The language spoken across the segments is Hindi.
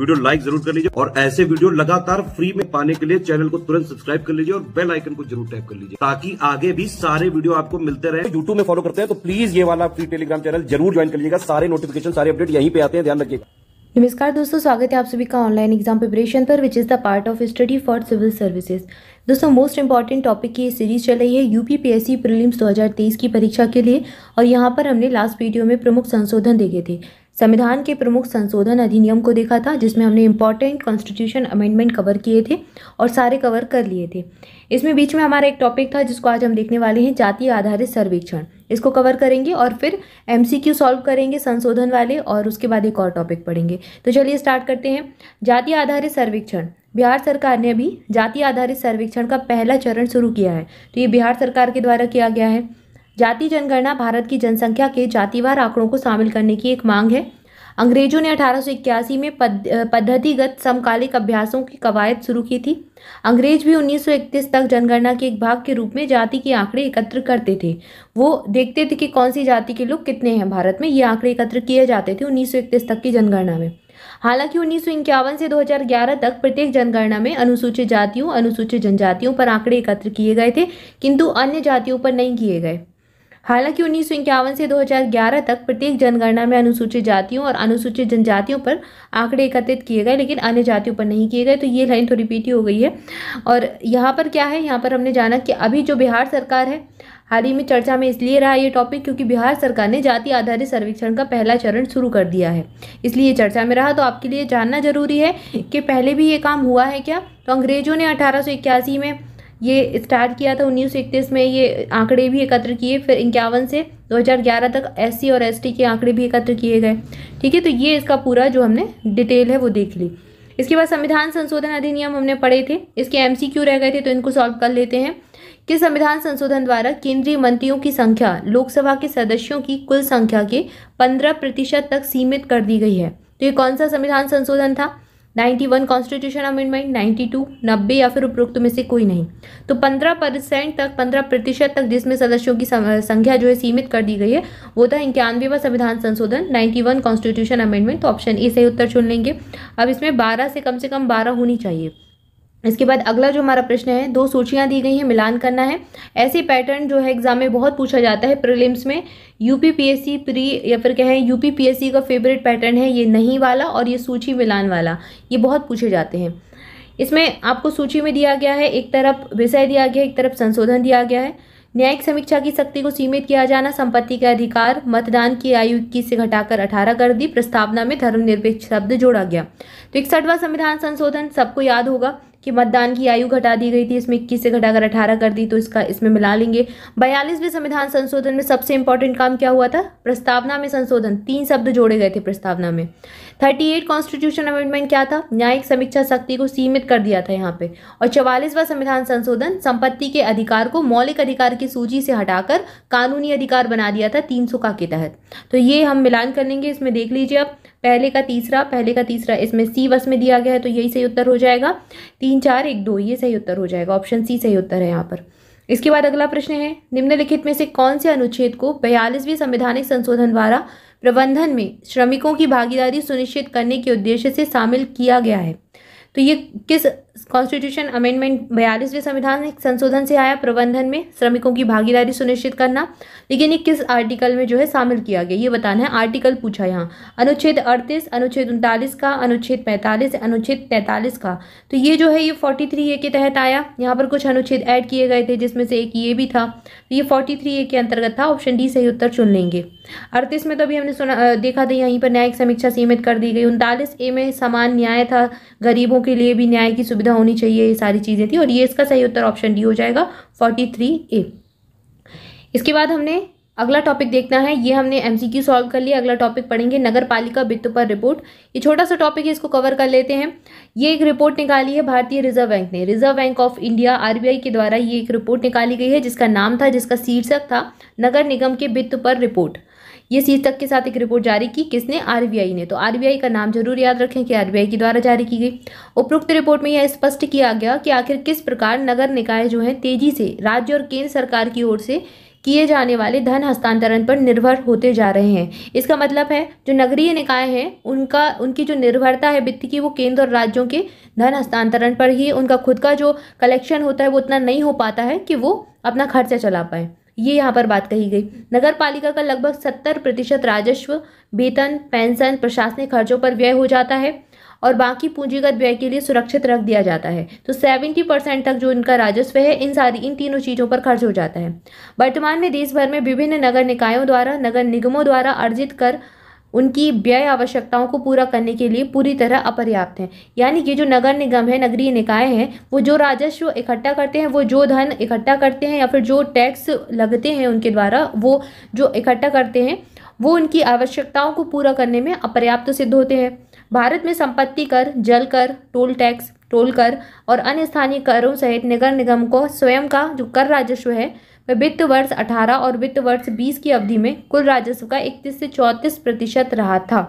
वीडियो लाइक जरूर कर लीजिए और ऐसे वीडियो लगातार फ्री में पाने के लिए चैनल को तुरंत सब्सक्राइब कर लीजिए और बेल आइकन को जरूर टैप कर लीजिए ताकि आगे भी सारे वीडियो आपको मिलते रहे। यूट्यूब में फॉलो करते हैं तो प्लीज ये वाला फ्री टेलीग्राम चैनल जरूर ज्वाइन कर लीजिएगा। सारे नोटिफिकेशन सारे अपडेट यहीं पे आते हैं, ध्यान रखिएगा। नमस्कार दोस्तों, स्वागत है आप सभी का ऑनलाइन एग्जाम प्रिपरेशन पर which is the part of study for civil services. दोस्तों मोस्ट इंपॉर्टेंट टॉपिक की ये सीरीज चल रही है यूपीपीएससी प्रीलिम्स 2023 की परीक्षा के लिए। और यहाँ पर हमने लास्ट वीडियो में प्रमुख संशोधन देखे थे, संविधान के प्रमुख संशोधन अधिनियम को देखा था, जिसमें हमने इंपॉर्टेंट कॉन्स्टिट्यूशन अमेंडमेंट कवर किए थे और सारे कवर कर लिए थे। इसमें बीच में हमारा एक टॉपिक था जिसको आज हम देखने वाले हैं, जाति आधारित सर्वेक्षण। इसको कवर करेंगे और फिर एमसीक्यू सॉल्व करेंगे संशोधन वाले, और उसके बाद एक और टॉपिक पढ़ेंगे। तो चलिए स्टार्ट करते हैं। जाति आधारित सर्वेक्षण, बिहार सरकार ने अभी जाति आधारित सर्वेक्षण का पहला चरण शुरू किया है। तो ये बिहार सरकार के द्वारा किया गया है। जाति जनगणना भारत की जनसंख्या के जातिवार आंकड़ों को शामिल करने की एक मांग है। अंग्रेजों ने 1881 में पद्धतिगत समकालिक अभ्यासों की कवायद शुरू की थी। अंग्रेज भी 1931 तक जनगणना के एक भाग के रूप में जाति के आंकड़े एकत्र करते थे। वो देखते थे कि कौन सी जाति के लोग कितने हैं भारत में, ये आंकड़े एकत्र किए जाते थे 1931 तक की जनगणना में। हालांकि 1951 से 2011 तक प्रत्येक जनगणना में अनुसूचित जातियों, अनुसूचित जनजातियों पर आंकड़े एकत्र किए गए थे, किंतु अन्य जातियों पर नहीं किए गए। हालांकि 1951 से 2011 तक प्रत्येक जनगणना में अनुसूचित जातियों और अनुसूचित जनजातियों पर आंकड़े एकत्रित किए गए, लेकिन अन्य जातियों पर नहीं किए गए। तो ये लाइन थोड़ी रिपीट हो गई है। और यहाँ पर क्या है, यहाँ पर हमने जाना कि अभी जो बिहार सरकार है, हाल ही में चर्चा में इसलिए रहा ये टॉपिक क्योंकि बिहार सरकार ने जाति आधारित सर्वेक्षण का पहला चरण शुरू कर दिया है, इसलिए चर्चा में रहा। तो आपके लिए जानना जरूरी है कि पहले भी ये काम हुआ है क्या। तो अंग्रेजों ने 1881 में ये स्टार्ट किया था, 1931 में ये आंकड़े भी एकत्र किए, फिर 51 से 2011 तक एससी और एसटी के आंकड़े भी एकत्र किए गए। ठीक है, तो ये इसका पूरा जो हमने डिटेल है वो देख ली। इसके बाद संविधान संशोधन अधिनियम हमने पढ़े थे, इसके एमसीक्यू रह गए थे, तो इनको सॉल्व कर लेते हैं। कि संविधान संशोधन द्वारा केंद्रीय मंत्रियों की संख्या लोकसभा के सदस्यों की कुल संख्या के 15% तक सीमित कर दी गई है। तो ये कौन सा संविधान संशोधन था? 91 कॉन्स्टिट्यूशन अमेंडमेंट, 92, 90 या फिर उपरोक्त में से कोई नहीं। तो 15% तक जिसमें सदस्यों की संख्या जो है सीमित कर दी गई है, वो था 91वां संविधान संशोधन, 91 कॉन्स्टिट्यूशन अमेंडमेंट। तो ऑप्शन ए सही उत्तर चुन लेंगे। अब इसमें 12 से कम 12 होनी चाहिए। इसके बाद अगला जो हमारा प्रश्न है, दो सूचियां दी गई हैं, मिलान करना है। ऐसे पैटर्न जो है एग्जाम में बहुत पूछा जाता है प्रीलिम्स में। यूपीपीएससी प्री या फिर कहें यूपीपीएससी का फेवरेट पैटर्न है ये नहीं वाला और ये सूची मिलान वाला, ये बहुत पूछे जाते हैं। इसमें आपको सूची में दिया गया है, एक तरफ विषय दिया गया है, एक तरफ संशोधन दिया गया है। न्यायिक समीक्षा की शक्ति को सीमित किया जाना, संपत्ति का अधिकार, मतदान की आयु 21 से घटाकर 18 कर दी, प्रस्तावना में धर्मनिरपेक्ष शब्द जोड़ा गया। तो 61वां संविधान संशोधन सबको याद होगा कि मतदान की आयु घटा दी गई थी, इसमें 21 से घटाकर 18 कर दी, तो इसका इसमें मिला लेंगे। 42वें संविधान संशोधन में सबसे इंपॉर्टेंट काम क्या हुआ था? प्रस्तावना में संशोधन, 3 शब्द जोड़े गए थे प्रस्तावना में। 38 कॉन्स्टिट्यूशन अमेंडमेंट क्या था? न्यायिक समीक्षा शक्ति को सीमित कर दिया था यहाँ पे। और 44वां संविधान संशोधन संपत्ति के अधिकार को मौलिक अधिकार की सूची से हटाकर कानूनी अधिकार बना दिया था 300 का के तहत। तो ये हम मिलान कर लेंगे, इसमें देख लीजिए आप, पहले का तीसरा इसमें सी बस में दिया गया है, तो यही सही उत्तर हो जाएगा। 3, 4, 1, 2 ये सही उत्तर हो जाएगा, ऑप्शन सी सही उत्तर है यहाँ पर। इसके बाद अगला प्रश्न है, निम्नलिखित में से कौन से अनुच्छेद को 42वें संवैधानिक संशोधन द्वारा प्रबंधन में श्रमिकों की भागीदारी सुनिश्चित करने के उद्देश्य से शामिल किया गया है? तो ये किस कॉन्स्टिट्यूशन अमेंडमेंट 42वें संविधान संशोधन से आया? प्रबंधन में श्रमिकों की भागीदारी सुनिश्चित करना, लेकिन ये किस आर्टिकल में जो है शामिल किया गया ये बताना है। आर्टिकल पूछा यहाँ, अनुच्छेद 38, अनुच्छेद 39 का, अनुच्छेद 45, अनुच्छेद 43 का। तो ये जो है ये 43A के तहत आया। यहाँ पर कुछ अनुच्छेद ऐड किए गए थे जिसमें से एक ये भी था, तो ये 43A के अंतर्गत था। ऑप्शन डी सही उत्तर चुन लेंगे। 38 में तो अभी हमने सुना देखा था, यहीं पर न्यायिक समीक्षा सीमित कर दी गई। 39A में समान न्याय था, गरीबों के लिए भी न्याय की सुविधा होनी चाहिए, ये सारी चीजें थी। और ये इसका सही उत्तर ऑप्शन डी हो जाएगा, 43A। इसके बाद हमने अगला टॉपिक देखना है, ये हमने एमसीक्यू सॉल्व कर लिया। अगला टॉपिक पढ़ेंगे नगर पालिका वित्त पर रिपोर्ट। ये छोटा सा टॉपिक है, इसको कवर कर लेते हैं। ये एक रिपोर्ट निकाली है भारतीय रिजर्व बैंक ने, reserve bank of India RBI के द्वारा ये एक रिपोर्ट निकाली गई है जिसका नाम था, जिसका शीर्षक था नगर निगम के वित्त पर रिपोर्ट। ये शीर्षक के साथ एक रिपोर्ट जारी की, किसने? आरबीआई ने। तो आरबीआई का नाम जरूर याद रखें कि आरबीआई के द्वारा जारी की गई। उपरोक्त रिपोर्ट में यह स्पष्ट किया गया कि आखिर किस प्रकार नगर निकाय जो है तेजी से राज्य और केंद्र सरकार की ओर से किए जाने वाले धन हस्तांतरण पर निर्भर होते जा रहे हैं। इसका मतलब है जो नगरीय निकाय हैं उनकी जो निर्भरता है वित्त की, वो केंद्र और राज्यों के धन हस्तांतरण पर ही, उनका खुद का जो कलेक्शन होता है वो उतना नहीं हो पाता है कि वो अपना खर्चा चला पाए। ये यहाँ पर बात कही गई। नगर पालिका का लगभग 70% राजस्व वेतन, पेंशन, प्रशासनिक खर्चों पर व्यय हो जाता है और बाकी पूंजीगत व्यय के लिए सुरक्षित रख दिया जाता है। तो 70% तक जो इनका राजस्व है इन तीनों चीज़ों पर खर्च हो जाता है। वर्तमान में देश भर में विभिन्न नगर निकायों द्वारा, नगर निगमों द्वारा अर्जित कर उनकी व्यय आवश्यकताओं को पूरा करने के लिए पूरी तरह अपर्याप्त हैं। यानी कि जो नगर निगम है, नगरीय निकाय हैं, वो जो राजस्व इकट्ठा करते हैं, वो जो धन इकट्ठा करते हैं या फिर जो टैक्स लगते हैं उनके द्वारा वो जो इकट्ठा करते हैं, वो उनकी आवश्यकताओं को पूरा करने में अपर्याप्त सिद्ध होते हैं। भारत में संपत्ति कर, जल कर, टोल टैक्स, टोल कर और अन्य स्थानीय करों सहित नगर निगम को स्वयं का जो कर राजस्व है वह वित्त वर्ष 18 और वित्त वर्ष 20 की अवधि में कुल राजस्व का 31 से 34% रहा था।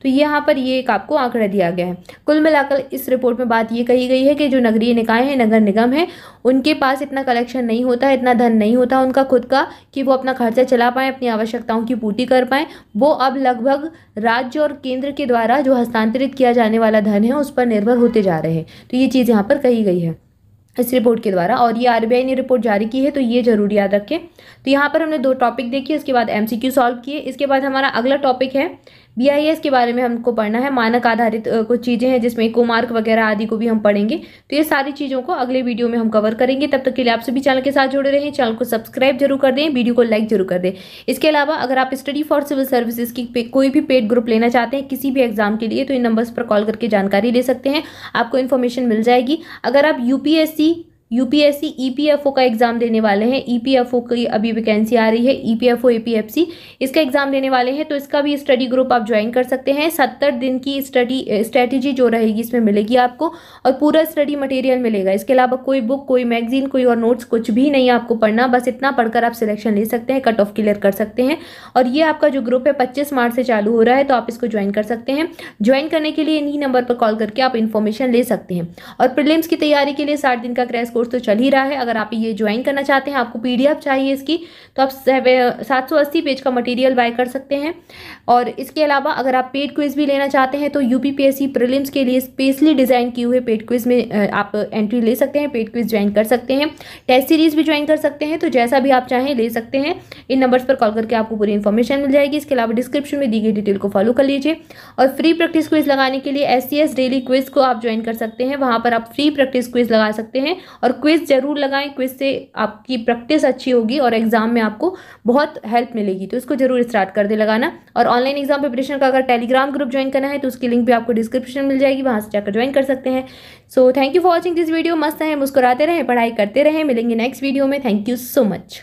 तो यहाँ पर ये एक आपको आंकड़ा दिया गया है। कुल मिलाकर इस रिपोर्ट में बात ये कही गई है कि जो नगरीय निकाय है, नगर निगम है, उनके पास इतना कलेक्शन नहीं होता, इतना धन नहीं होता उनका खुद का कि वो अपना खर्चा चला पाएँ, अपनी आवश्यकताओं की पूर्ति कर पाएँ। वो अब लगभग राज्य और केंद्र के द्वारा जो हस्तांतरित किया जाने वाला धन है उस पर निर्भर होते जा रहे हैं। तो ये चीज़ यहाँ पर कही गई है इस रिपोर्ट के द्वारा, और ये आरबीआई ने रिपोर्ट जारी की है, तो ये जरूर याद रखें। तो यहाँ पर हमने 2 टॉपिक देखे, उसके बाद एमसीक्यू सॉल्व किए। इसके बाद हमारा अगला टॉपिक है बीआईएस के बारे में हमको पढ़ना है। मानक आधारित कुछ चीज़ें हैं जिसमें कोमार्क वगैरह आदि को भी हम पढ़ेंगे। तो ये सारी चीज़ों को अगले वीडियो में हम कवर करेंगे। तब तक के लिए आप सभी चैनल के साथ जुड़े रहें, चैनल को सब्सक्राइब जरूर कर दें, वीडियो को लाइक जरूर कर दें। इसके अलावा अगर आप स्टडी फॉर सिविल सर्विसेज की कोई भी पेड ग्रुप लेना चाहते हैं किसी भी एग्जाम के लिए, तो इन नंबर्स पर कॉल करके जानकारी ले सकते हैं, आपको इन्फॉर्मेशन मिल जाएगी। अगर आप यूपीएससी ईपीएफओ का एग्जाम देने वाले हैं, ईपीएफओ की अभी वैकेंसी आ रही है, ईपीएफओ एपीएफसी, इसका एग्जाम देने वाले हैं, तो इसका भी स्टडी ग्रुप आप ज्वाइन कर सकते हैं। 70 दिन की स्ट्रेटेजी जो रहेगी इसमें मिलेगी आपको, और पूरा स्टडी मटेरियल मिलेगा। इसके अलावा कोई बुक, कोई मैगजीन, कोई और नोट्स कुछ भी नहीं आपको पढ़ना, बस इतना पढ़कर आप सिलेक्शन ले सकते हैं, कट ऑफ क्लियर कर सकते हैं। और ये आपका जो ग्रुप है 25 मार्च से चालू हो रहा है, तो आप इसको ज्वाइन कर सकते हैं। ज्वाइन करने के लिए इन्हीं नंबर पर कॉल करके आप इन्फॉर्मेशन ले सकते हैं। और प्रीलिम्स की तैयारी के लिए 60 दिन का क्रैश कोर्स तो चल ही रहा है। अगर आप ये ज्वाइन करना चाहते हैं, आपको पीडीएफ चाहिए इसकी, तो आप 780 पेज का मटेरियल बाय कर सकते हैं। और इसके अलावा अगर आप पेड क्विज भी लेना चाहते हैं, तो यूपीपीएससी प्रीलिम्स के लिए स्पेशली डिजाइन किए हुए पेड क्विज में आप एंट्री ले सकते हैं, पेड क्विज ज्वाइन कर सकते हैं, टेस्ट सीरीज भी ज्वाइन कर सकते हैं। तो जैसा भी आप चाहें ले सकते हैं। इन नंबर्स पर कॉल करके आपको पूरी इन्फॉर्मेशन मिल जाएगी। इसके अलावा डिस्क्रिप्शन में दी गई डिटेल को फॉलो कर लीजिए। और फ्री प्रैक्टिस क्विज लगाने के लिए SCS डेली क्विज को आप ज्वाइन कर सकते हैं। वहां पर आप फ्री प्रैक्टिस क्विज लगा सकते हैं, और क्विज जरूर लगाएं। क्विज से आपकी प्रैक्टिस अच्छी होगी और एग्जाम में आपको बहुत हेल्प मिलेगी, तो इसको जरूर स्टार्ट कर दे लगाना। और ऑनलाइन एग्जाम प्रिपरेशन का अगर टेलीग्राम ग्रुप ज्वाइन करना है तो उसकी लिंक भी आपको डिस्क्रिप्शन में मिल जाएगी, वहां से जाकर ज्वाइन कर सकते हैं। So thank you for watching this video. मस्त है, मुस्कुराते रहें, पढ़ाई करते रहें। मिलेंगे नेक्स्ट वीडियो में। Thank you so much.